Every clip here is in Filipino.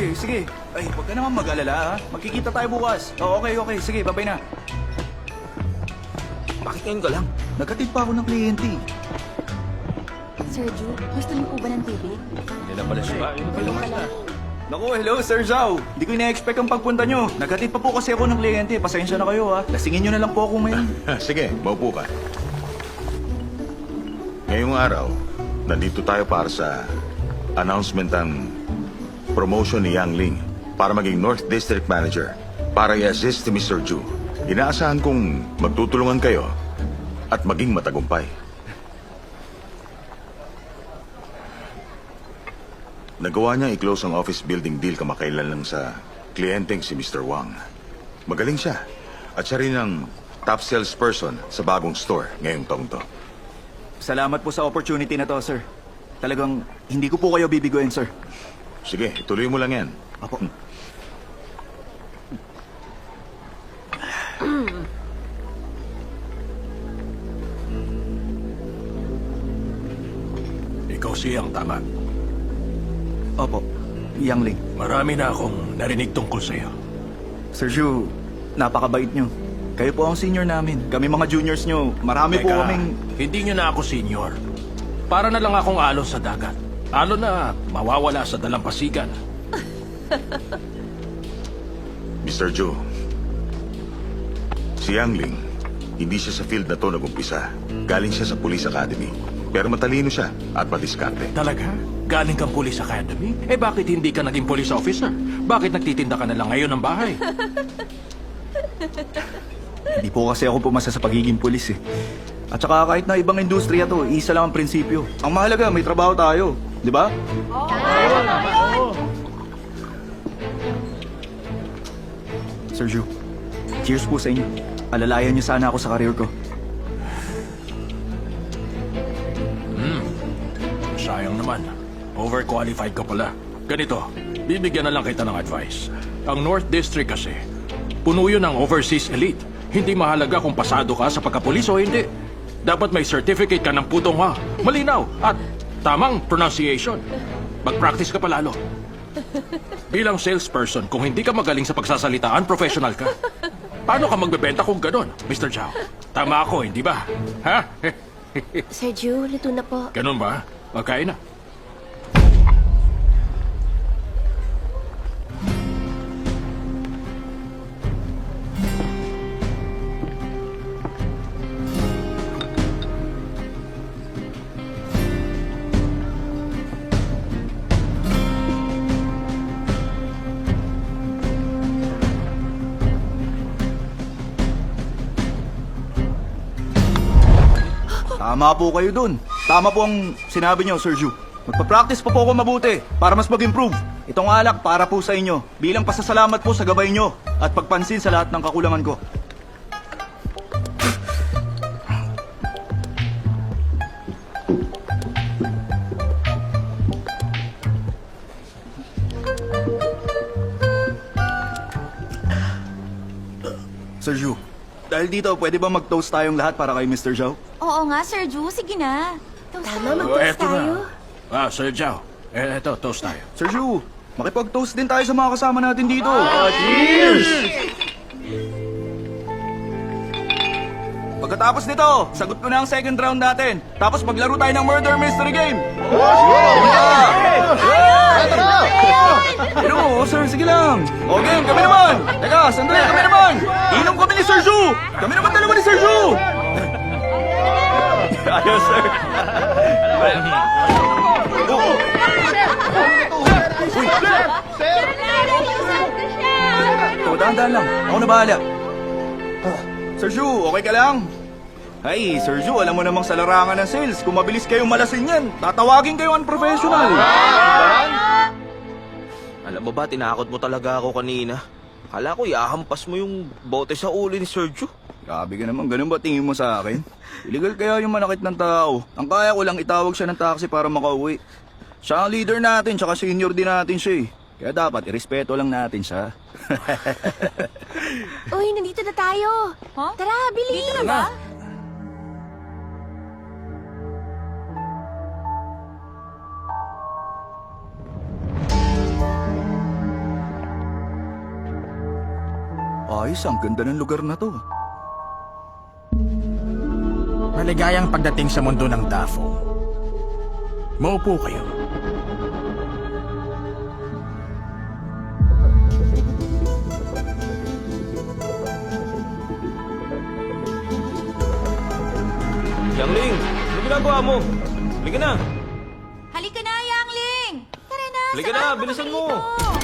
Ay, sige. Ay, huwag ka naman mag-alala, ha? Magkikita tayo bukas. Oh, okay. Sige, babay na. Bakit ngayon ka lang? Nagkatid pa ako ng kliyente. Sir Ju, gusto niyo po ba ng tubig? Hindi na pala siya. Naku, hello, Sir Zhao. Hindi ko ina-expect ang pagpunta nyo. Nagkatid pa po kasi ako ng kliyente. Pasensya na kayo, ha? Lasingin nyo na lang po ako ngayon. Sige, maupo ka. Ngayong araw, nandito tayo para sa announcement ng promotion ni Yang Ling para maging North District Manager para i-assist si Mr. Ju. Inaasahan kong magtutulungan kayo at maging matagumpay. Nagawa niya i-close ang office building deal kamakailan lang sa kliyenteng si Mr. Wang. Magaling siya at siya rin ang top salesperson sa bagong store ngayong taong to. Salamat po sa opportunity na to, sir. Talagang hindi ko po kayo bibiguin, sir. Sige, ituloy mo lang yan. Apo. Ikaw siyang tama. Opo, Yang Ling. Marami na akong narinig tungkol sa'yo. Sir Ju, napakabait nyo. Kayo po ang senior namin. Kami mga juniors nyo, marami po Teka, kaming... hindi nyo na ako senior. Para na lang akong alon sa dagat. Alon na mawawala sa dalampasigan. Mr. Ju, si Yang Ling, hindi siya sa field na to nag-umpisa. Galing siya sa Police Academy. Pero matalino siya at madiskarte. Talaga? Galing kang Police Academy? Eh bakit hindi ka naging police officer? Bakit nagtitinda ka na lang ngayon ng bahay? Hindi po kasi ako pumasa sa pagiging pulis eh. At saka kahit na ibang industriya to, isa lang ang prinsipyo. Ang mahalaga, may trabaho tayo. Di ba? Sir Ju, cheers po sa inyo. Alalayan niyo sana ako sa karir ko. Sayang naman. Overqualified ka pala. Ganito, bibigyan na lang kita ng advice. Ang North District kasi, puno yun ng overseas elite. Hindi mahalaga kung pasado ka sa pagkapulis o hindi. Dapat may certificate ka ng putong ha. Malinaw at tamang pronunciation. Mag-practice ka palalo. Bilang salesperson, kung hindi ka magaling sa pagsasalitaan, professional ka. Paano ka magbebenta kung ganon, Mr. Zhao? Tama ako, hindi ba? Ha? Sir Ju, luto na po. Ganon ba? Magkain na. Tama po kayo dun. Tama po ang sinabi niyo, Sir Ju. Magpa-practice pa po ako mabuti para mas mag-improve. Itong alak para po sa inyo bilang pasasalamat po sa gabay niyo at pagpansin sa lahat ng kakulangan ko. Sir Ju, dahil dito, pwede ba mag-toast tayong lahat para kay Mr. Zhao? Oo nga, Sir Ju. Sige na. Tama, Oh, mag-toast eto tayo. na. Sir Zhao. Eto, toast tayo. Sir Ju, makipag-toast din tayo sa mga kasama natin dito. Pagkatapos nito, sagot ko na ang second round natin. Tapos maglaro tayo ng murder mystery game. Pero, sir, sige lang. O game, kami naman. Teka, sandali, kami naman. Inom kami ni Sir Ju. Kami naman dalawa ni Sir Ju. Ayos, sir. O, dahan-dahan lang. Ako na bahala. Sir Ju, okay ka lang? Ay, Sir Ju, alam mo namang sa larangan ng sales, kung mabilis kayong malasin yan, tatawagin kayo unprofessional. Alam mo ba, tinakot mo talaga ako kanina. Akala ko iahampas mo yung bote sa ulo ni Sir Ju. Grabe ka naman, ganun ba tingin mo sa akin? Illegal kaya yung manakit ng tao. Ang kaya ko lang itawag siya ng taxi para makauwi. Siya ang leader natin, tsaka senior din natin siya eh. Kaya dapat, irespeto lang natin siya. Uy, nandito na tayo. Tara, bilis. Dito na ba? Ayos, ang ganda ng lugar na to. Maligayang pagdating sa mundo ng Dafo. Maupo kayo. Yang Ling, ano ginagawa mo? Halika na. Halika na, Yangling! Tara na, Halika na, samahan mo bilisan kami mo. dito.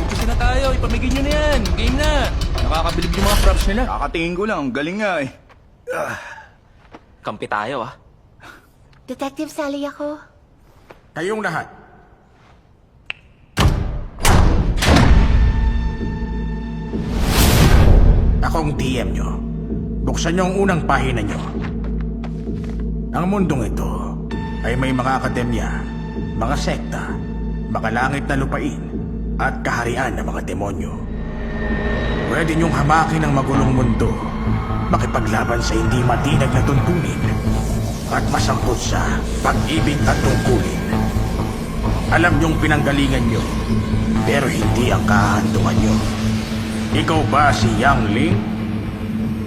Kasi na tayo, ipamigay nyo na yan. Game na. Nakakabilib yung mga props nila. Kakatingin ko lang, ang galing nga eh. Kampi tayo ah. Detective Sally ako. Kayong lahat. Akong DM nyo. Buksan nyo ang unang pahina nyo. Ang mundong ito ay may mga akademya, mga sekta, makalangit na lupain, at kaharian ng mga demonyo. Pwede nyong hamakin ang magulong mundo, makipaglaban sa hindi matinag na tuntunin, at masangkot sa pag-ibig at tungkulin. Alam nyong pinanggalingan nyo, pero hindi ang kahantungan nyo. Ikaw ba si Yang Ling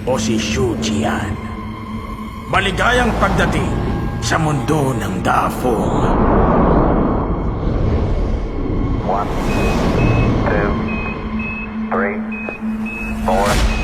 o si Shu Jian? Maligayang pagdating sa mundo ng Dafong. 1, 2, 3, 4.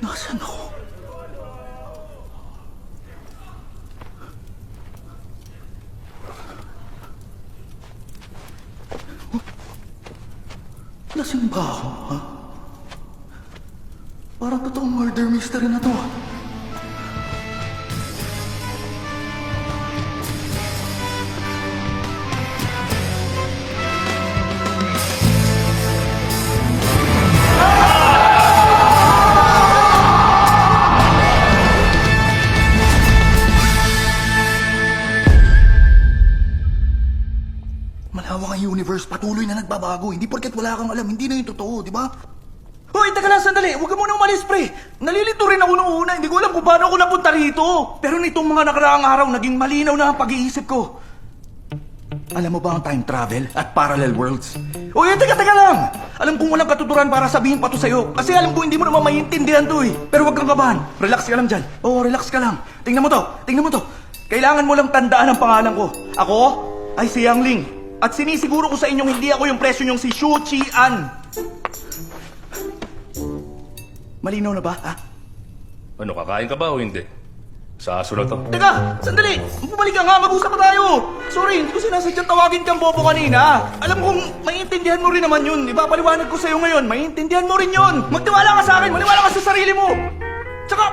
Nasaan ako? Lasing ba ako, ha? Parang totoong murder mystery na to. Malawak ang universe, patuloy na nagbabago. Hindi porket wala kang alam, hindi na yung totoo, di ba? Hoy, teka lang, sandali. Huwag ka muna umalis, pre. Nalilito rin ako noong una. Hindi ko alam kung paano ako napunta rito. Pero nitong mga nakaraang araw, naging malinaw na ang pag-iisip ko. Alam mo ba ang time travel at parallel worlds? Hoy, teka lang. Alam kong walang katuturan para sabihin pa to sa'yo. Kasi alam ko hindi mo naman maiintindihan to eh. Pero huwag kang kabahan. Relax ka lang dyan. Oo, relax ka lang. Tingnan mo to. Kailangan mo lang tandaan ang pangalan ko. Ako ay si Yang Ling. At sinisiguro ko sa inyong hindi ako yung presyo niyong si Shu Qian. Malinaw na ba, ha? Ano, kakain ka ba o hindi? Sa aso na to. Teka, sandali! Bumalik ka nga, mag-usap pa tayo! Sorry, hindi ko sinasadyang tawagin kang bobo kanina. Alam kong maiintindihan mo rin naman yun. Ipapaliwanag ko sa'yo ngayon, maiintindihan mo rin yun. Magtiwala ka sa akin, maniwala ka sa sarili mo! Tsaka...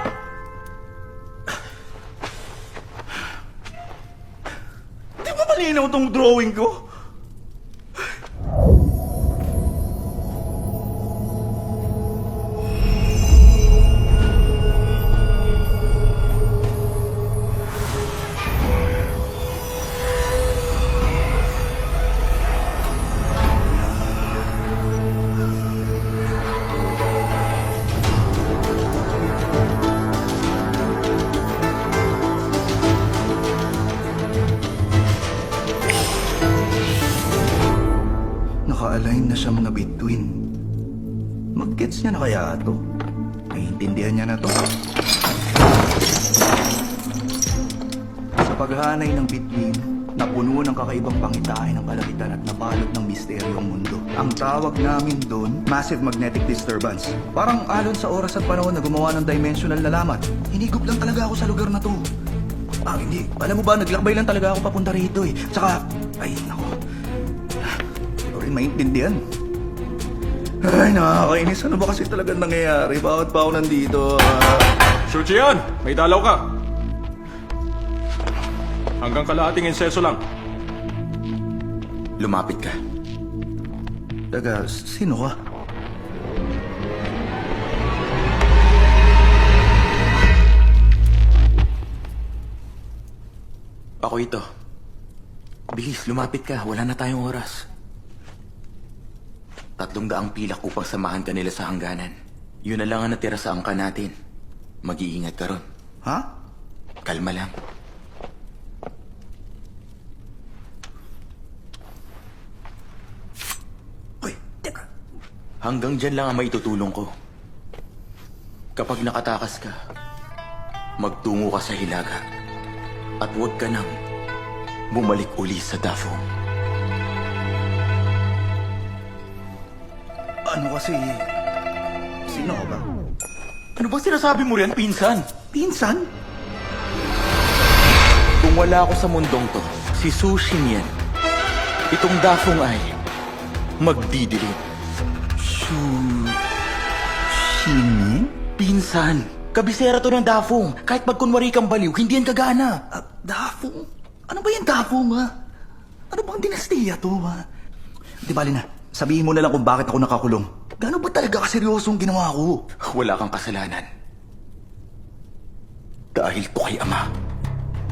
Di ba malinaw tong drawing ko? Naka-align na siyang na between. Mag-gets niya na kaya ito? Naiintindihan niya na to. Sa paghanay ng between, na puno ng kakaibang pangitain ng kalalitan at nabalot ng misteryong mundo. Ang tawag namin doon, Massive Magnetic Disturbance. Parang alon sa oras at panahon na gumawa ng dimensional na lamat. Hinigop lang talaga ako sa lugar na to. Hindi. Alam mo ba, naglakbay lang talaga ako papunta rito eh. Tsaka, ay, nako. Hindi ko rin maintindihan. Ay, nakakainis. Ano ba kasi talaga nangyayari? Bakit pa ako nandito? Shuchian, may dalaw ka. Hanggang kalahating inseso lang. Lumapit ka. Taga, sino ka? Ako ito. Bilis, lumapit ka. Wala na tayong oras. 300 pilak upang samahan ka nila sa hangganan. Yun na lang ang natira sa angka natin. Mag-iingat ka ron. Ha? Kalma lang. Uy, teka. Hanggang dyan lang ang maitutulong ko. Kapag nakatakas ka, magtungo ka sa Hilaga. At huwag ka nang bumalik uli sa Dafo. Ano kasi... Sino ka ba? Ano bang sinasabi mo riyan, pinsan? Pinsan? Kung wala ako sa mundong to, si Sushin yan. Itong Dafong ay magdidilim. Sinin? Pinsan, kabisera to ng Dafong. Kahit magkunwari kang baliw, hindi yan kagana. Dafong? Ano ba yung Dafong, ha? Ano bang dinastiya to, ha? Di bali na, sabihin mo na lang kung bakit ako nakakulong. Gano'n ba talaga kaseryosong ginawa ko? Wala kang kasalanan. Dahil to kay Ama.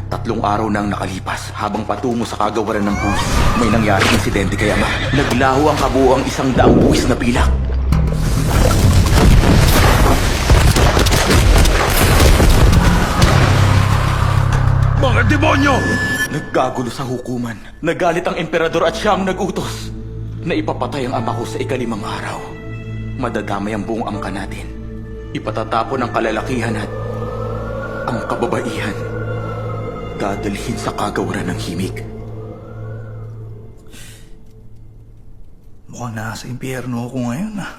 3 araw nang nakalipas habang patungo sa kagawaran ng buwis. May nangyaring insidente kay Ama. Naglaho ang kabuoang 100 buwis na pilak. Mga demonyo! Nagkagulo sa hukuman. Nagalit ang emperador at siya ang nagutos na ipapatay ang ama ko sa 5 araw. Madadamay ang buong angka natin. Ipatatapon ang kalalakihan at ang kababaihan. Dadalhin sa kagawaran ng himig. Mukhang nasa impyerno ako ngayon, ha?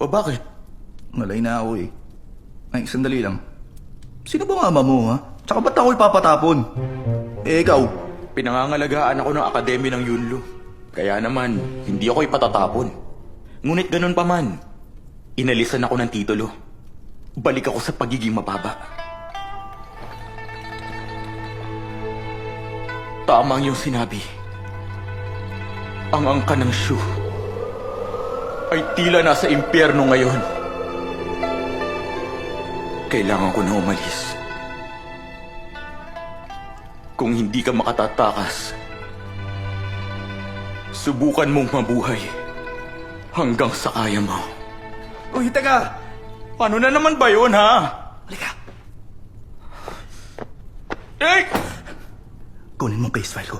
O bakit? Malay na ako, eh. Ay, sandali lang. Sino ba ang ama mo, ha? Tsaka ba't ako ipapatapon? Eh, ikaw? Pinangangalagaan ako ng akademi ng Yunlu. Kaya naman, hindi ako ipatatapon. Ngunit ganun pa man, inalisan ako ng titulo. Balik ako sa pagiging mababa. Tama ang iyong sinabi. Ang angka ng Shu ay tila nasa impyerno ngayon. Kailangan ko na umalis. Kung hindi ka makatatakas, subukan mong mabuhay hanggang sa kaya mo. Uy, teka! Ano na naman ba yun, ha? Halika! Eh! Kunin mo ang case file ko.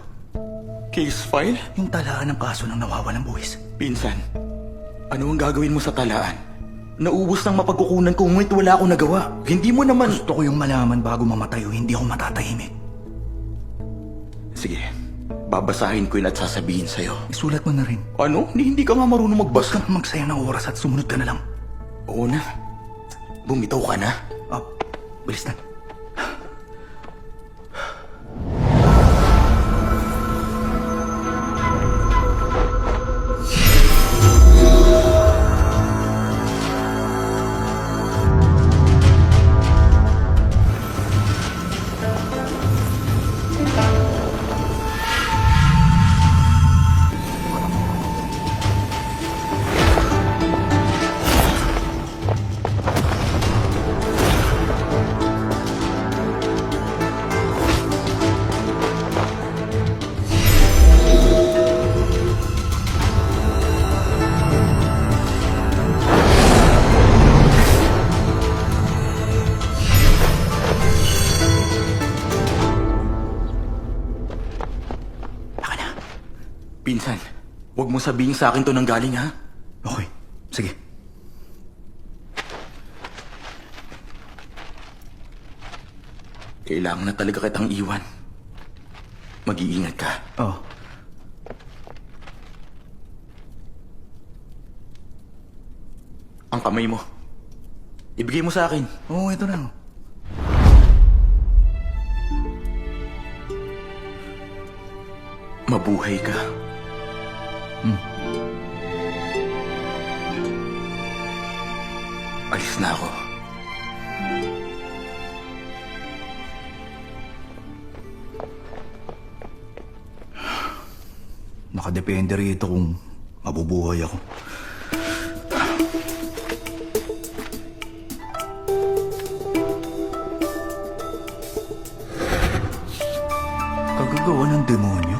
Case file? Yung talaan ng kaso ng nawawalang buwis. Pinsan, ano ang gagawin mo sa talaan? Naubos ng mapagkukunan ko ngunit wala akong nagawa. Hindi mo naman... Gusto ko yung malaman bago mamatay o hindi ako matatahimik. Sige, babasahin ko yun at sasabihin sa'yo. Isulat mo na rin. Ano? Hindi ka nga marunong Basta magbasa. magsayang ng oras at sumunod ka na lang. Oo na. Bumitaw ka na. Bilis na. Pinsan, huwag mo sabihin sa akin to nang galing, ha? Okay, sige. Kailangan na talaga kitang iwan. Mag-iingat ka. Oh. Ang kamay mo. Ibigay mo sa akin. Oo, ito na. Mabuhay ka. Alis na ako. Nakadepende rito kung mabubuhay ako. Kagagawa ng demonyo?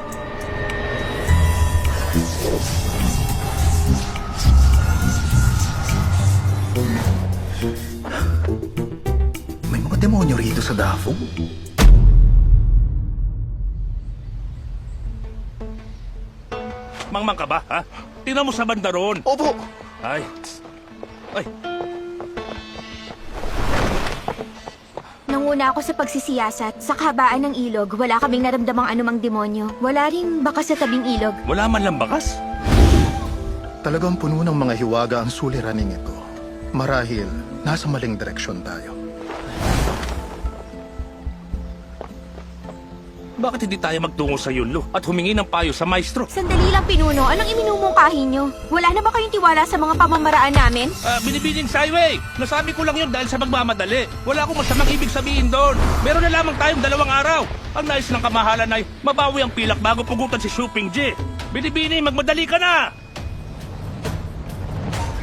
May mga demonyo rito sa Dafo? Mangmang ka ba, ha? Tingnan mo sa banda roon. Opo! Ay. Ay, Nanguna ako sa pagsisiyasat. Sa kahabaan ng ilog, wala kaming naramdamang anumang demonyo. Wala ring bakas sa tabing ilog. wala man lang bakas. Talagang puno ng mga hiwaga ang suliraning ito. Marahil, nasa maling direksyon tayo. Bakit hindi tayo magtungo sa Yunlo at humingi ng payo sa maestro? Sandali lang, Pinuno. Anong iminumungkahi nyo? Wala na ba kayong tiwala sa mga pamamaraan namin? Binibining Skyway! Nasabi ko lang yun dahil sa magmamadali. Wala akong masamang ibig sabihin doon. Meron na lamang tayong 2 araw. Ang nais ng kamahalan ay mabawi ang pilak bago pugutan si Shuping J. Binibining, magmadali ka na!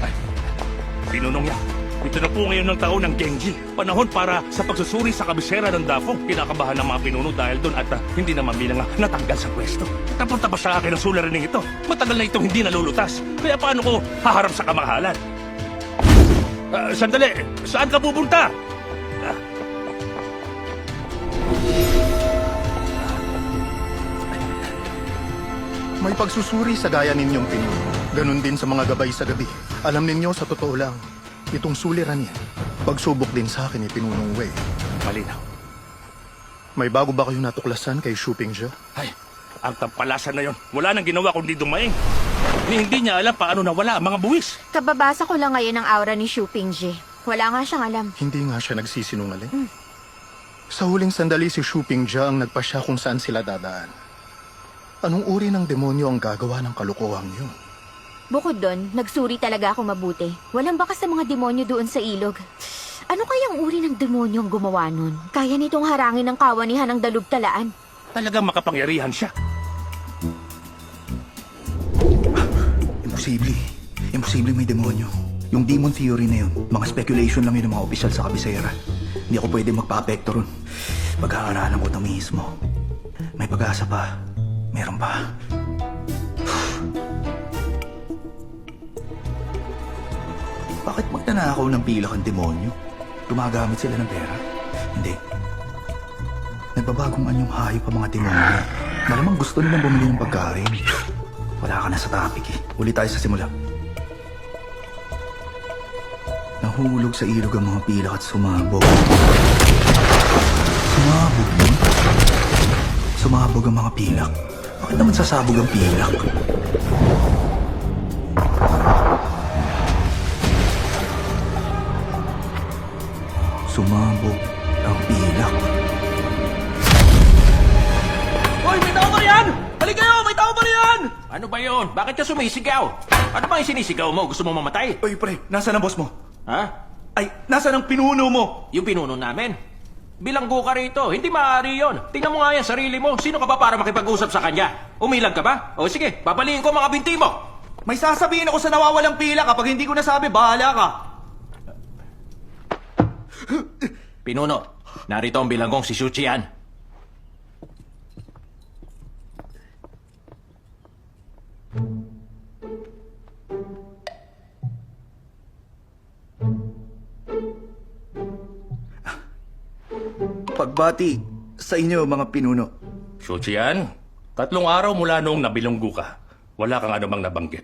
Ay, pinunong yan. Ito na po ngayon ng taon ng Genji. Panahon para sa pagsusuri sa kabisera ng Dafong. Kinakabahan ng mga pinuno dahil doon at hindi naman bilang natanggal sa pwesto. Napunta pa sa akin ang suliraning ito. Matagal na itong hindi nalulutas. Kaya paano ko haharap sa kamahalan? Sandali, saan ka pupunta? May pagsusuri sa gaya ninyong pinuno. Ganon din sa mga gabay sa gabi. Alam ninyo, sa totoo lang, itong suliranin, pagsubok din sa akin ni Pinunong Wei. Malinaw. May bago ba kayong natuklasan kay Shuping Jia? Ay, ang tampalasan na yon. Wala nang ginawa kundi dumaing. Hindi niya alam paano nawala ang mga buwis. Kababasa ko lang ngayon ang aura ni Xu Pingji. Wala nga siyang alam. Hindi nga siya nagsisinungaling. Sa huling sandali si Shuping Jia ang nagpasya kung saan sila dadaan. Anong uri ng demonyo ang gagawa ng kalukuhang yun? Bukod doon, nagsuri talaga ako mabuti. Walang bakas sa mga demonyo doon sa ilog. Ano kayang uri ng demonyo ang gumawa nun? Kaya nitong harangin ng kawanihan ng dalubtalaan. Talagang makapangyarihan siya. Imposible. Imposible may demonyo. Yung demon theory na yun, mga speculation lang yun ng mga opisyal sa kabisera. Hindi ako pwede magpa-apekto ron. Pag-aaralan ko ito mismo. May pag-asa pa. Meron pa. Bakit magnanakaw ng pilak ang demonyo? Gumagamit sila ng pera? Hindi. Nagbabagong anyong hayop ang mga demonyo. Malamang gusto nilang bumili ng pagkain. Wala ka na sa topic eh. Uli tayo sa simula. Nahulog sa ilog ang mga pilak at sumabog. Sumabog yun? Sumabog ang mga pilak. Bakit naman sasabog ang pilak? Sumabog ang pilak. Hoy, may tao ba riyan? Halika kayo, may tao ba riyan? Ano ba yon? Bakit ka sumisigaw? Ano ba yung sinisigaw mo? Gusto mo mamatay? Oy, pre, nasaan ang boss mo? Ha? Ay, nasaan ang pinuno mo? Yung pinuno namin? Bilanggo ka rito. Hindi maaari yon. Tingnan mo nga yan, sarili mo. Sino ka ba para makipag-usap sa kanya? Umilag ka ba? O sige, babaliin ko mga binti mo. May sasabihin ako sa nawawalang pila kapag hindi ko nasabi, bahala ka. Pinuno, narito ang bilanggong si Xu Qian. Pagbati sa inyo, mga pinuno. Xuchian, 3 araw mula noong nabilunggo ka, wala kang anumang nabanggit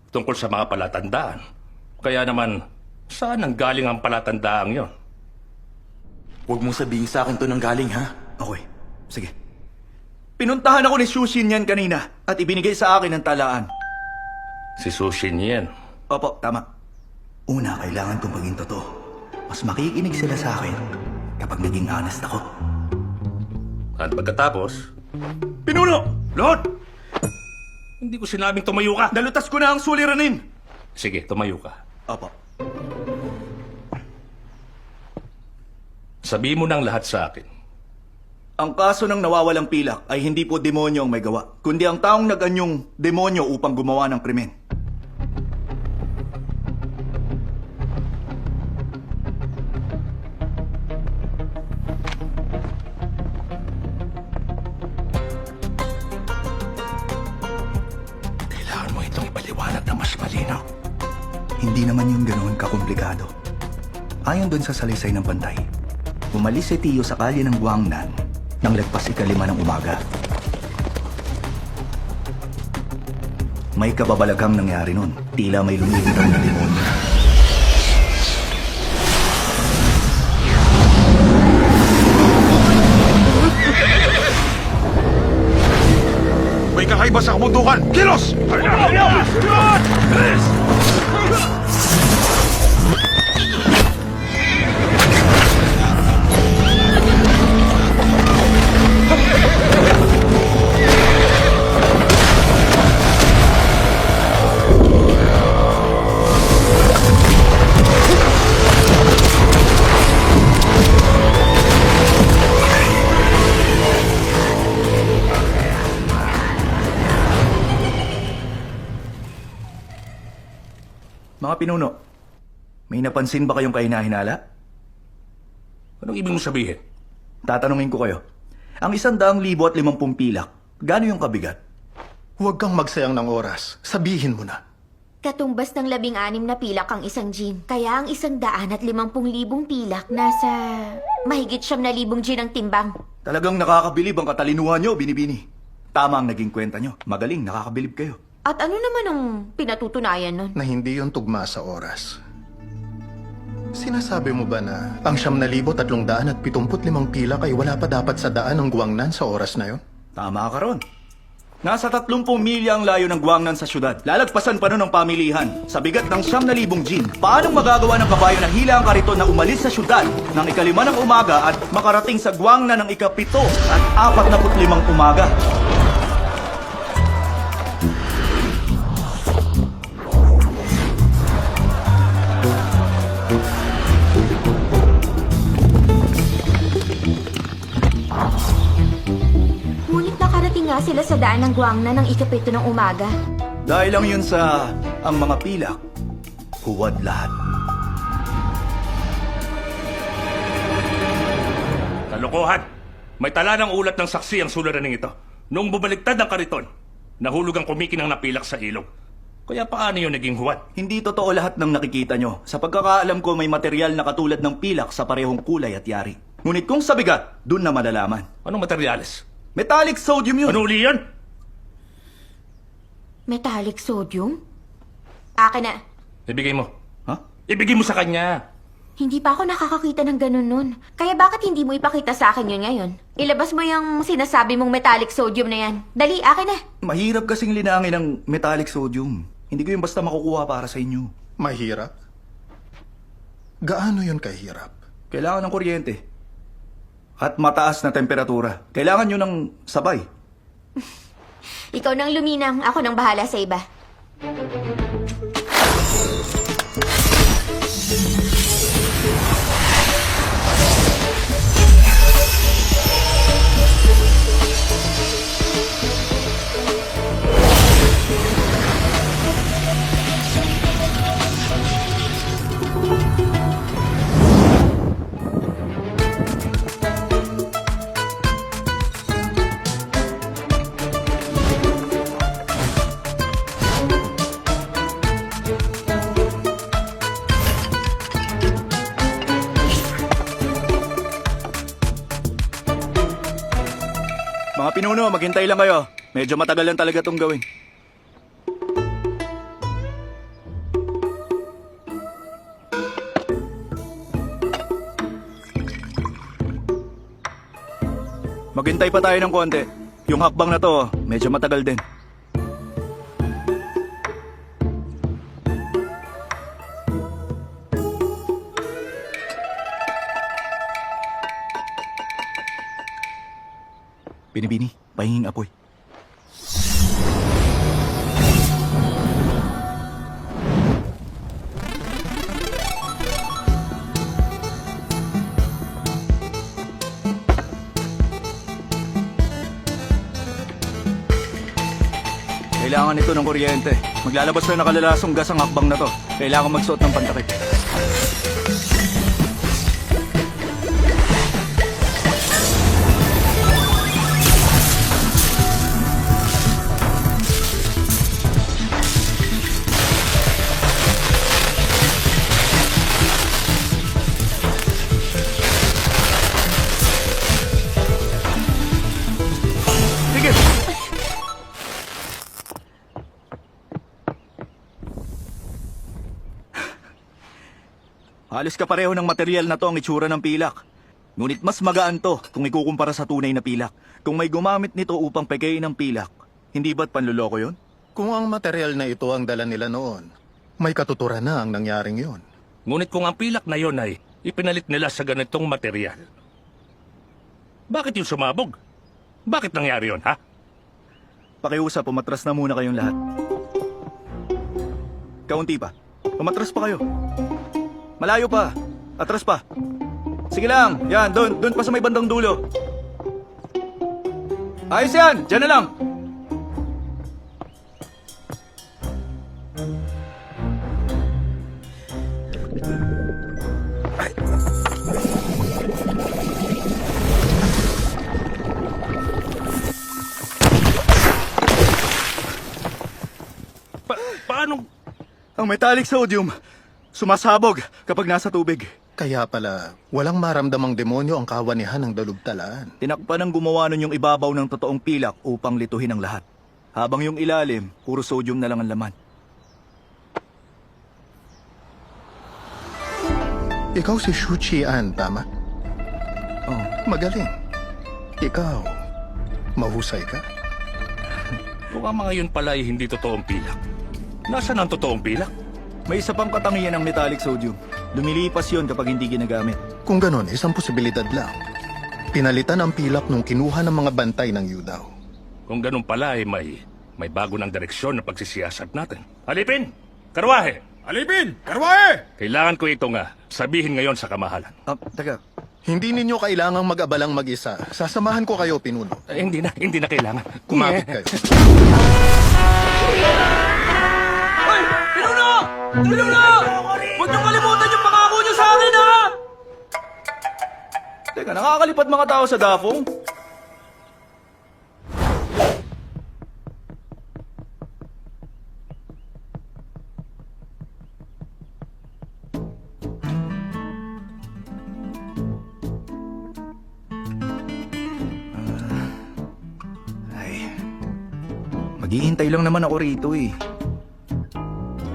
tungkol sa mga palatandaan. Kaya naman, saan ang galing ang palatandaang yon? Huwag mong sabihin sa akin to nang galing, ha? Okay, sige. Pinuntahan ako ni Shushin yan kanina at ibinigay sa akin ng talaan. Si Sushin yan. Opo, tama. Una, kailangan kong maging totoo. Mas makikinig sila sa akin kapag naging honest ako. At pagkatapos... Pinuno! Lord! Hindi ko sinabing tumayo ka. Nalutas ko na ang suliranin! Sige, tumayo ka. Opo. Sabihin mo ng lahat sa akin. Ang kaso ng nawawalang pilak ay hindi po demonyo ang may gawa, kundi ang taong nag-anyong demonyo upang gumawa ng krimen. Kailangan mo itong ipaliwanag na mas malinaw. Hindi naman yung ganoon kakomplikado. Ayon doon sa salaysay ng bantay, umalis si Tio sa kalye ng Guangnan nang lagpas 5:00 ng umaga. May kababalaghang nangyari nun. Tila may lumilitaw na demonyo. May kakaiba sa kabundukan! Kilos! Mga pinuno, may napansin ba kayong kahinahinala? Anong ibig mo sabihin? Tatanungin ko kayo. Ang 100,050 pilak, gaano yung kabigat? Huwag kang magsayang ng oras. Sabihin mo na. Katumbas ng 16 na pilak ang isang gin. Kaya ang 150,000 pilak nasa mahigit 9,000 gin ang timbang. Talagang nakakabilib ang katalinuhan nyo, Binibini. Tama ang naging kwenta nyo. Magaling, nakakabilib kayo. At ano naman ang pinatutunayan nun? Na hindi yon tugma sa oras. Sinasabi mo ba na ang 9,375 pilak ay wala pa dapat sa daan ng Guangnan sa oras na yon? Tama ka ron. Nasa 30 milya ang layo ng Guangnan sa syudad. Lalagpasan pa nun ang pamilihan. Sa bigat ng 9,000 gin, paanong magagawa ng kabayo na hila ang kariton na umalis sa syudad ng 5:00 ng umaga at makarating sa Guangnan ng 7 at 45 umaga? Ngunit nakarating nga sila sa daan ng Guangnan ng 7 ng umaga. Dahil lang yun sa ang mga pilak, huwad lahat. Kalokohan! May tala ng ulat ng saksi ang suliraning ito. Noong bumaliktad ang kariton, nahulog ang kumikinang napilak sa ilog. Kaya paano yun naging huwad? Hindi totoo lahat ng nakikita nyo. Sa pagkakaalam ko, may material na katulad ng pilak sa parehong kulay at yari. Ngunit kung sa bigat, dun na malalaman. Anong materyales? Metallic sodium yun. Ano uli yan? Metallic sodium? Akin na. Ibigay mo. Ha? Ibigay mo sa kanya. Hindi pa ako nakakakita ng ganun nun. Kaya bakit hindi mo ipakita sa akin yun ngayon? Ilabas mo yung sinasabi mong metallic sodium na yan. Dali, akin na. Mahirap kasing linangin ng metallic sodium. Hindi ko yung basta makukuha para sa inyo. Mahirap? Gaano yon kahirap? Kailangan ng kuryente. At mataas na temperatura. Kailangan nyo ng sabay. Ikaw nang luminang, ako nang bahala sa iba. Mga pinuno, maghintay lang kayo. Medyo matagal lang talaga itong gawin. Maghintay pa tayo ng konti. Yung hakbang na to, medyo matagal din. Binibini, pahinging apoy. Kailangan ito ng kuryente. Maglalabas na nakalalasong gas ang hakbang na to. Kailangan magsuot ng pantakip. Sige! Halos kapareho ng material na to ang itsura ng pilak. Ngunit mas magaan to kung ikukumpara sa tunay na pilak. Kung may gumamit nito upang pegayin ang pilak, hindi ba't panluloko yun? Kung ang material na ito ang dala nila noon, may katuturan na ang nangyaring yon. Ngunit kung ang pilak na yon ay ipinalit nila sa ganitong material, bakit yung sumabog? Bakit nangyari yon, ha? Pakiusap, umatras na muna kayong lahat. Kaunti pa. Umatras pa kayo. Malayo pa. Atras pa. Sige lang. Yan, doon pa sa may bandang dulo. Ayos yan. Diyan na lang. Paano? Ang metallic sodium, sumasabog kapag nasa tubig. Kaya pala, walang maramdamang demonyo ang kawanihan ng dalubtalaan. Tinakpan ng gumawa nun yung ibabaw ng totoong pilak upang lituhin ang lahat. Habang yung ilalim, puro sodium na lang ang laman. Ikaw si Shu Qian, tama? Oh, Magaling. Ikaw, mahusay ka. Kung ang mga yun pala ay hindi totoong pilak, nasaan ang totoong pilak? may isa pang katangian ng metallic sodium. Lumilipas yon kapag hindi ginagamit. Kung ganon, isang posibilidad lang. Pinalitan ang pilak nung kinuha ng mga bantay ng Yudaw. Kung ganun pala ay may bago ng direksyon na pagsisiyasat natin. Alipin! Karwahe! Alipin! Karwahe! Kailangan ko ito nga sabihin ngayon sa kamahalan. Teka. Hindi ninyo kailangang mag-abalang mag-isa. Sasamahan ko kayo, Pinuno. Hindi na kailangan. Kumapit kayo. Pinuno! Pinuno! Huwag niyong kalimutan yung pangako niyo sa akin, ha! Teka, nakakalipat mga tao sa dafong? Maghihintay lang naman ako rito eh.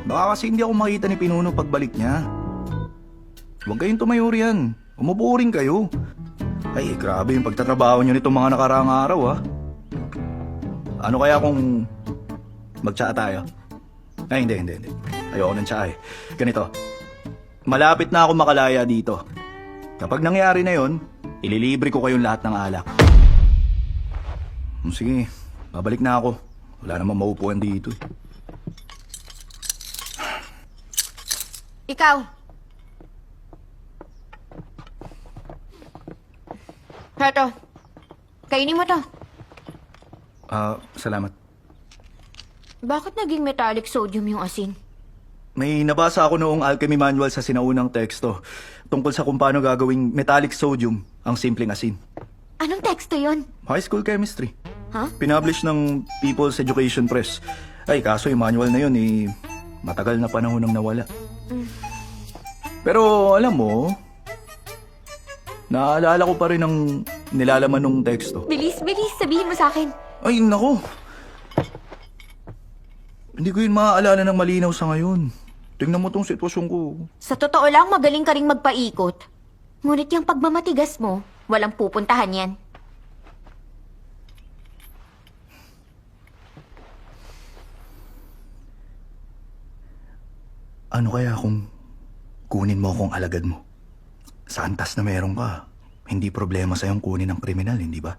Baka kasi hindi ako makita ni Pinuno pagbalik niya. Huwag kayong tumayo riyan. Umupo rin kayo. Ay, grabe yung pagtatrabaho niyo nitong mga nakaraang araw ah. Ano kaya kung mag-tsa tayo? Ay, hindi. Ayoko ng tsa eh. Ganito. Malapit na ako makalaya dito. Kapag nangyari na yon, ililibre ko kayong lahat ng alak. Sige, babalik na ako. Wala namang maupuan dito. Ikaw. Heto. Kainin mo to. Salamat. Bakit naging metallic sodium yung asin? May nabasa ako noong alchemy manual sa sinaunang teksto tungkol sa kung paano gagawing metallic sodium ang simpleng asin. Anong teksto yon? High school chemistry. Ha? Pinublish ng People's Education Press. Ay, kaso yung manual na yun matagal na panahon nang nawala. Pero alam mo, naaalala ko pa rin ang nilalaman ng teksto. Bilis, sabihin mo sa akin. Ay, nako. Hindi ko yun maaalala ng malinaw sa ngayon. Tingnan mo tong sitwasyon ko. Sa totoo lang, magaling ka ring magpaikot. Ngunit yung pagmamatigas mo, walang pupuntahan yan. Ano kaya kung kunin mo akong alagad mo? Sa antas na meron ka, hindi problema sa'yong kunin ng kriminal, hindi ba?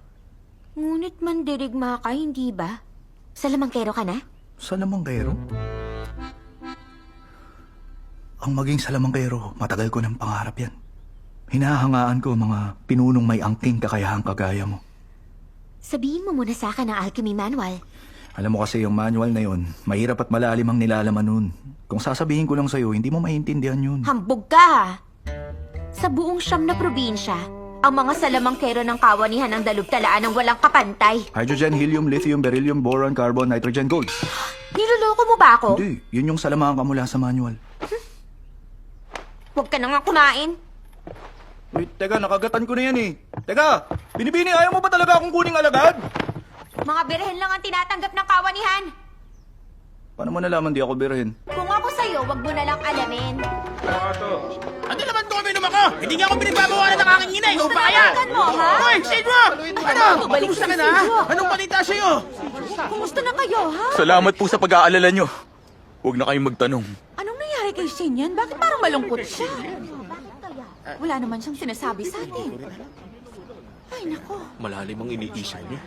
Ngunit mandirigma ka, hindi ba? Salamangkero ka na? Salamangkero? Ang maging salamangkero, matagal ko ng pangarap yan. Hinahangaan ko mga pinunong may angking kakayahang kagaya mo. Sabihin mo muna sa akin ang alchemy manual. Alam mo kasi yung manual na yun, mahirap at malalim ang nilalaman nun. Kung sasabihin ko lang sa'yo, hindi mo maintindihan yun. Hambog ka ha! Sa buong Siyam na probinsya, ang mga salamangkero ng kawanihan ng dalubtalaan ng walang kapantay. Hydrogen, helium, lithium, beryllium, boron, carbon, nitrogen, gold. Niloloko mo ba ako? Hindi, yun yung salamangan ka mula sa manual. Huwag ka na nga kumain. Wait, teka, nakagatan ko na yan eh. Teka, binibini, ayaw mo ba talaga akong kuning alagad? Mga birhen lang ang tinatanggap ng kawanihan. Paano mo nalaman di ako birhen? Kung ako sa'yo, wag mo na lang alamin. Ano naman to kami ako? Hindi nga ako pinagbabawalan ng aking ina. Ikaw pa kaya? Tinawagan mo, ha? Hoy, Sidro! Ano? bumalik Kumusta si ka na? Sidro. Anong balita sa'yo? Kumusta na kayo, ha? Salamat po sa pag-aalala nyo. Huwag na kayong magtanong. Anong nangyari kay Sinyan? Bakit parang malungkot siya? Wala naman siyang sinasabi sa atin. Ay, nako. Malalim ang iniisip niyo.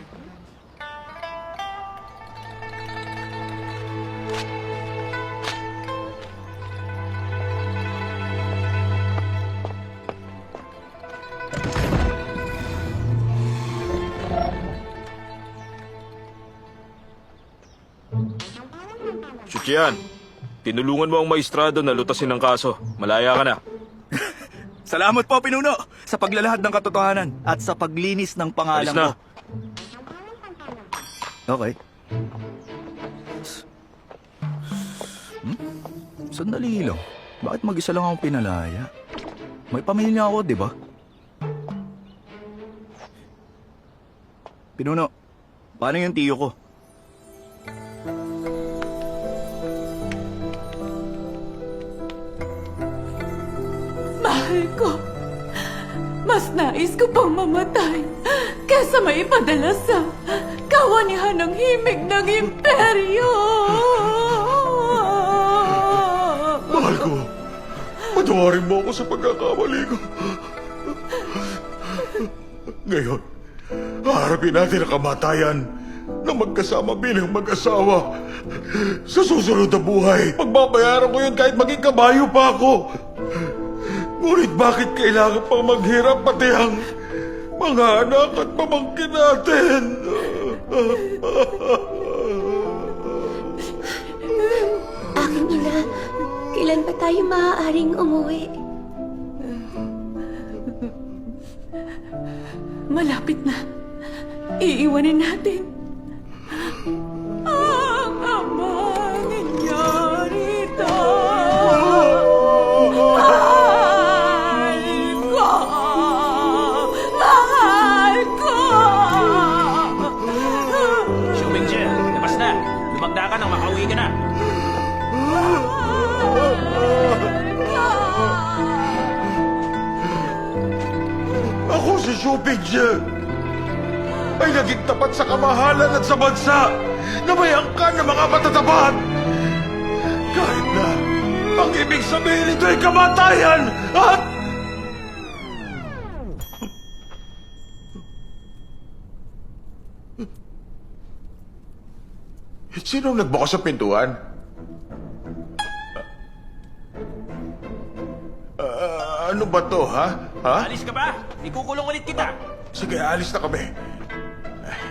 Chuchian, tinulungan mo ang maestrado na lutasin ang kaso. Malaya ka na. Salamat po, Pinuno, sa paglalahad ng katotohanan at sa paglinis ng pangalan Alis na. ko. Okay. Sandali lang. Bakit mag-isa lang akong pinalaya? May pamilya ako, di ba? Pinuno, paano yung tiyo ko? Mahal ko. Mas nais ko pang mamatay kesa maipadala sa kawanihan ng himig ng imperyo. Mahal ko, patawarin mo ako sa pagkakamali ko. Ngayon, haharapin natin ang kamatayan na magkasama bilang mag-asawa. Sa susunod na buhay, pagbabayaran ko yun kahit maging kabayo pa ako. Ngunit bakit kailangan pang maghirap pati ang mga anak at pamangkin natin? Aking ina, kailan ba tayo maaaring umuwi? Malapit na. Iiwanin natin ang ama ninyo rito. Mahal ko! Mahal ko! Shumingje, labas na. Lumagda ka nang makauwi ka na. Ako si Shubingje ay naging tapat sa kamahalan at sa bansa na may angkan ng mga matatapat. Kahit na ang ibig sabihin nito ay kamatayan at... Sinong nagbukas sa pintuan? Ano ba to, ha? Ha? Alis ka ba? Ikukulong ulit kita. Sige, alis na kami. Ay,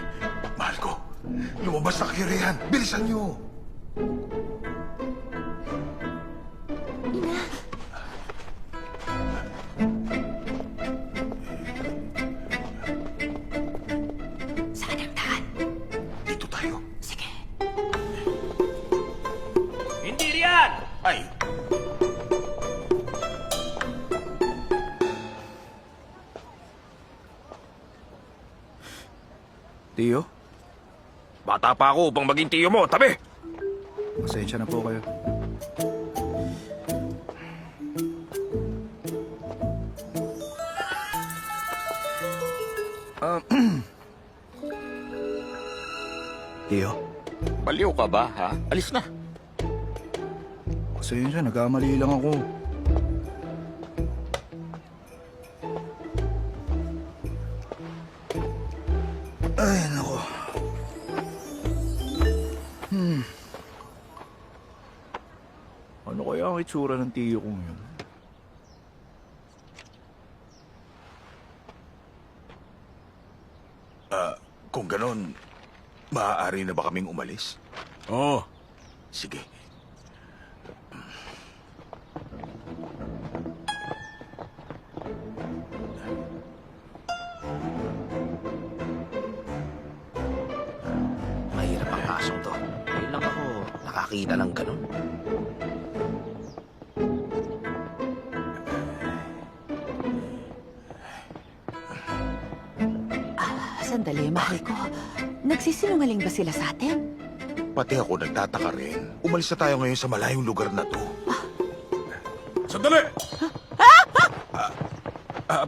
mahal ko, lumabas na kayo riyan. Bilisan niyo. Saan ang daan? Dito tayo. Sige. Hindi riyan! Ay, Tiyo, Bata pa ako upang maging tiyo mo. Tabi! pasensya na po kayo. Tiyo, Baliw ka ba, ha? Alis na. Pasensya, nagkamali lang ako. Ay, nako. Ano kaya ang itsura ng tiyo kong yun? Kung ganon, maaari na ba kaming umalis? Oo. Sige. Mahirap ang kasong to. Ngayon lang ako nakakita ng ganun. Sandali, mahal ko. Nagsisinungaling ba sila sa atin? Pati ako nagtataka rin. Umalis na tayo ngayon sa malayong lugar na to. Sandali!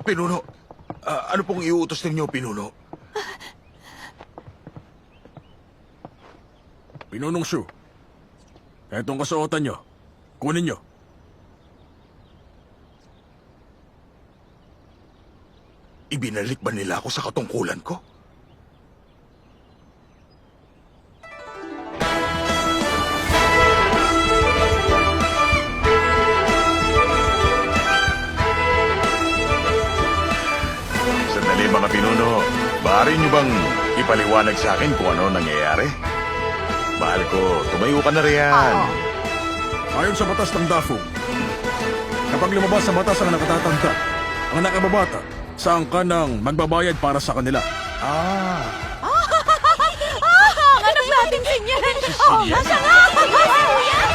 Pinuno, ano pong iuutos ninyo, Pinuno? Pinunong Shu. Etong kasuotan nyo. Kunin nyo. Ibinalik ba nila ako sa katungkulan ko? Sandali mga pinuno, maaari nyo bang ipaliwanag sa akin kung ano nangyayari? Mahal ko, tumayo ka na riyan. Ayon sa batas ng Dafong, kapag lumabas sa batas ang nakatatanda, ang nakababata, saan ka nang magbabayad para sa kanila? Ang anak natin si Nyan! Oh, nasa nga!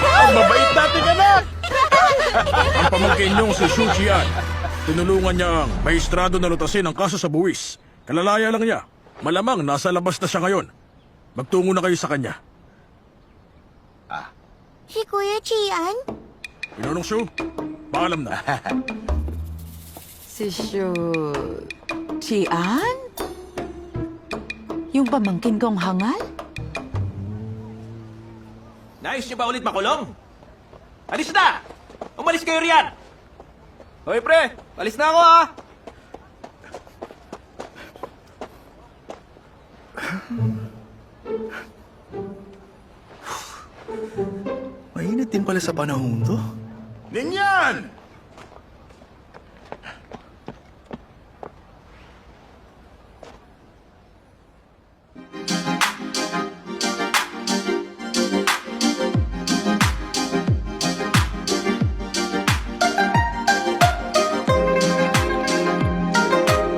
Ang mabait nating anak! Ang pamangkin niyong si Shu Qian, tinulungan niya ang maestrado na lutasin ang kaso sa buwis. Kalalaya lang niya. Malamang nasa labas na siya ngayon. Magtungo na kayo sa kanya. Si Kuya Chian? Pinunong Shu, paalam na. Si Shu... Chian? Yung pamangkin kong hangal? Nais niyo ba ulit makulong? Alis na! Umalis kayo riyan! Hoy pre, alis na ako ha! Mainit din pala sa panahon to. Ninyan!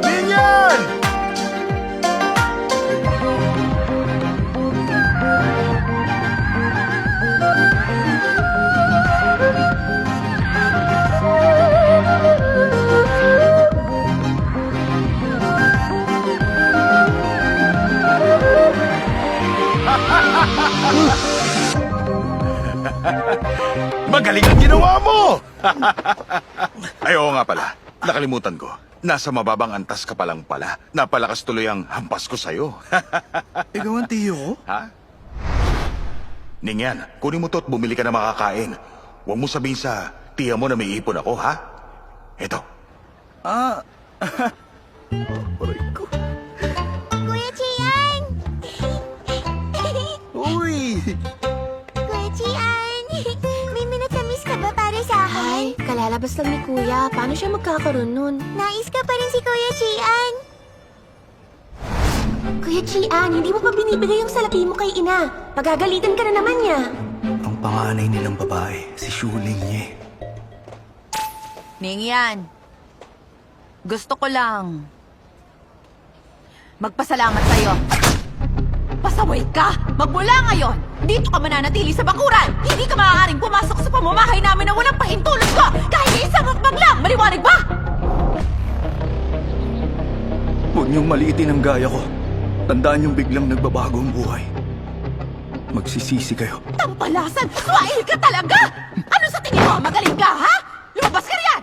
Ninyan! Magaling ang ginawa mo! Ay, oo nga pala. Nakalimutan ko. Nasa mababang antas ka pa lang pala. Napalakas tuloy ang hampas ko sa'yo. Ikaw ang tiyo ko? Ha? Ningyan, kunin mo to at bumili ka na makakain. Huwag mo sabihin sa tiya mo na may ipon ako, ha? Eto. Aray ko. Kuya Chian! Uy! Kuya Chian! May minatamis ka ba para sa akin? Ay, kalalabas lang ni Kuya. Paano siya magkakaroon nun? Nais ka pa rin si Kuya Chian! Kuya Chian, hindi mo pa binibigay yung salapi mo kay ina. Pagagalitan ka na naman niya. Ang panganay nilang babae, si Shuling Ye. Ningyan, gusto ko lang magpasalamat sa'yo. Pasaway ka! Magmula ngayon, dito ka mananatili sa bakuran! Hindi ka maaaring pumasok sa pamamahay namin na walang pahintulot ko! Kahit isang hakbang lang! Maliwanag ba? Huwag niyong maliitin ang gaya ko. Tandaan niyong biglang nagbabago ang buhay. Magsisisi kayo. Tampalasan! Swahil ka talaga! Ano sa tingin mo? Magaling ka, ha? Lumabas ka riyan!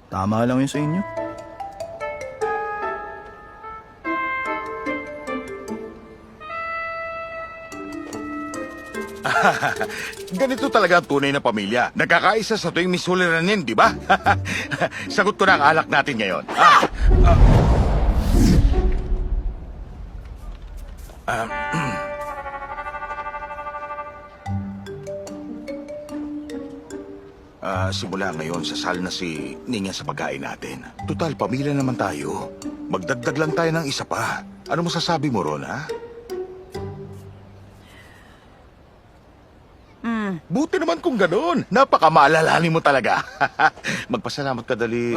Tama lang yun sa inyo. Ganito talaga ang tunay na pamilya. Nagkakaisa sa tuwing may suliranin, di ba? Sagot ko na ang alak natin ngayon. Simula ngayon, sasal na si Ninya sa pagkain natin. Total, pamilya naman tayo. Magdagdag lang tayo ng isa pa. Ano masasabi mo, Ron, ha? Buti naman kung ganun. Napakamaalalahanin mo talaga. Magpasalamat ka dali.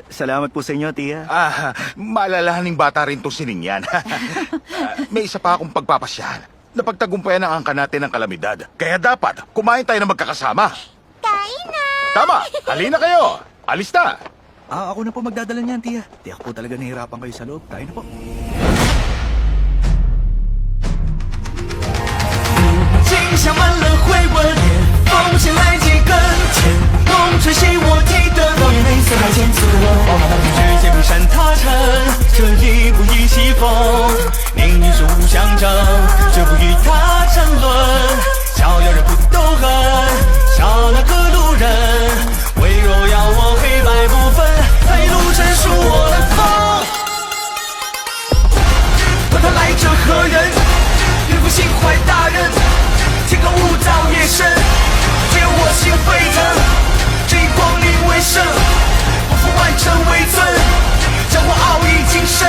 Salamat po sa inyo, Tia. Maalalahaning bata rin to si Ningyan. May isa pa akong pagpapasyahan. Napagtagumpayan ang angka natin ng kalamidad. Kaya dapat, kumain tayo na magkakasama. Kain na! Tama! Halina kayo! Alis na! Ako na po magdadala niyan, Tia. Tiyak po talaga nahihirapan kayo sa loob. Tayo na po. 景象满了回纹，风险来几根前，风吹熄我记得落叶泪色还见刺的我，世界冰山踏尘，这里不依西风，命运是无相争，这不与他争论，逍遥人不斗恨，笑那个路人，为若要我黑白不分，黑路真属我的风，问他来者何人？岳父心怀大人。 天空雾罩夜深，只有我心沸腾，这一光临为生，我负万尘为尊，将我傲意精深，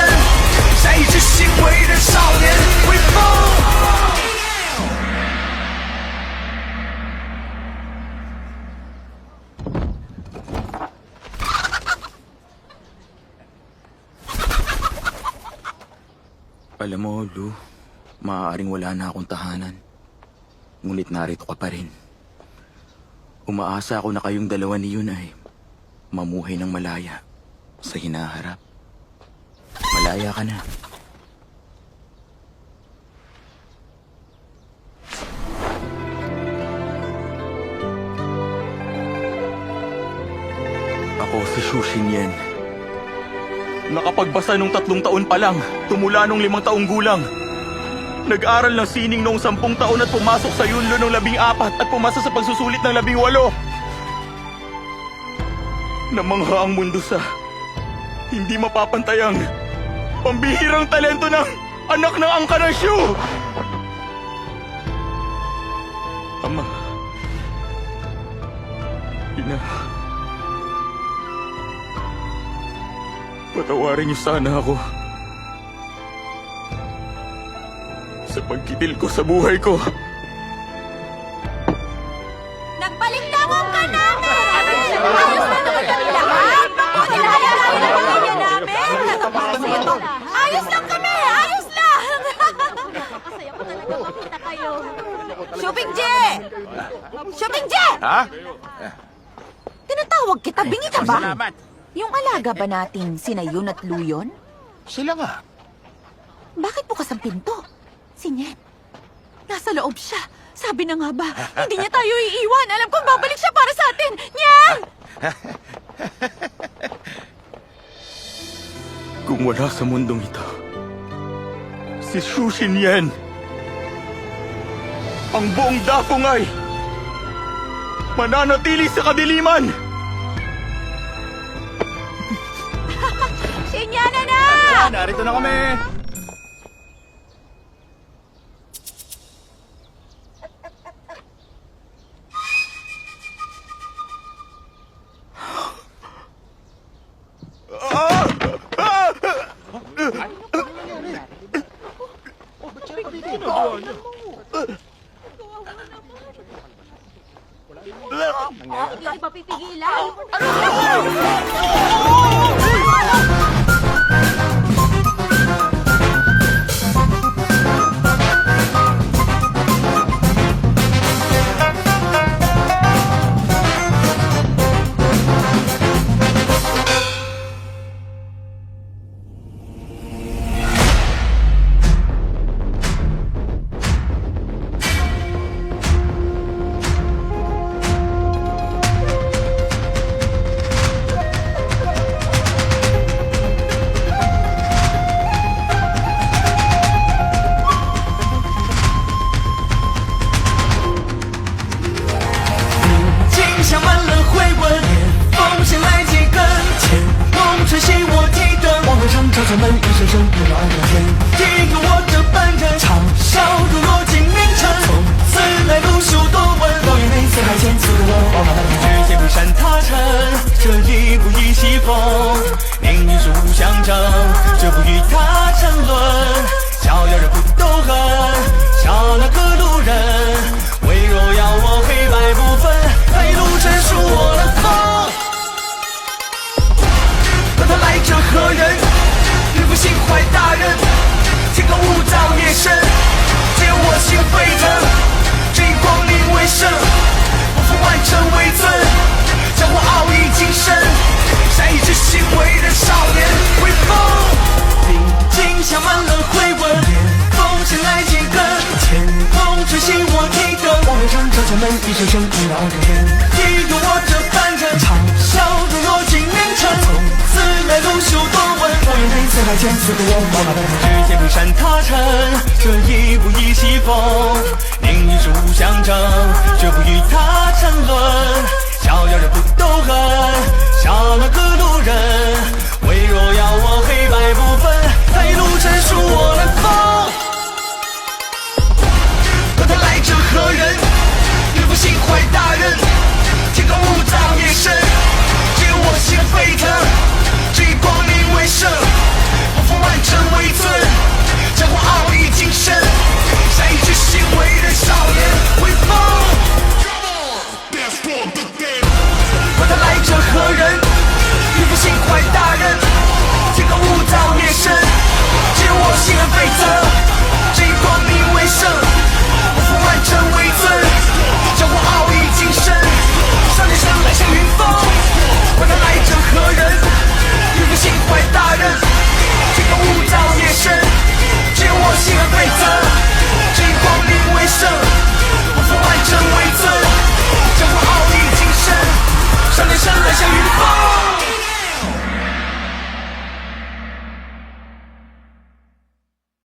善意之心为人少年威风。 Alam mo, Lu, maaaring wala na akong tahanan. Ngunit narito ka pa rin. Umaasa ako na kayong dalawa ni Yun ay mamuhay ng malaya sa hinaharap. Malaya ka na. Ako si Xu Xinyan. Nakapagbasa nung 3 taon pa lang, tumula nung 5 taong gulang. Nag-aral ng sining noong 10 taon at pumasok sa Yunlo noong 14 at pumasa sa pagsusulit ng 18. Namangha ang mundo sa hindi mapapantayang pambihirang talento ng anak ng angka ng Shu. Ama, Ina, patawarin niyo sana ako sa pagkitil ko sa buhay ko. Nagpalintangan ka namin! Ayos na naman kami lahat! Kinahayaan namin ang pamilya namin! Ayos lang kami! Ayos lang! Masaya ko talaga makita kayo. Shopping J! Shopping J! Ha? Tinatawag kita, bingi ka ba? Salamat. Yung alaga ba nating sina Yun at Luyon? Sila nga. Bakit bukas ang pinto? Si Nyen. Nasa loob siya. Sabi na nga ba, hindi niya tayo iiwan. Alam kong babalik siya para sa atin. Nyen! Kung wala sa mundong ito, si Xu Xinyan, ang buong Dafong ay mananatili sa kadiliman! Sinyana na! Narito na kami! Hindi pa pipigilan. 声声不扰人间。一个我这般人，长啸如落尽凌晨。从此来路修多闻，高原内四海间，四个我，往马直接比山踏尘。这一步一西风，命运是无相争，绝不与他沉沦。逍遥人不斗恨，笑那个路人，为若要我黑白不分，来路真属我的痛。可他来者何人？岳父心怀大人，天高物照夜深，只有我心沸腾。这一光临为生，不负万尘为尊，江湖傲意精深，善意之心为人少年威风。历经下满了回纹，风前来几根，天空吹醒我提灯，望月上照前门，一声声不扰人间。一个我这般人，长啸如落尽凌晨。从此来路修多闻，高原内四海间，四个我，往马直接比山踏尘。这一步一西风，命运是无相争，绝不与他沉沦。逍遥人不斗恨，笑那个路人，为若要我黑白不分，来路真属我的痛。可他来者何人？岳父心怀大人，天高物照夜深，只有我心沸腾，这一光临为生。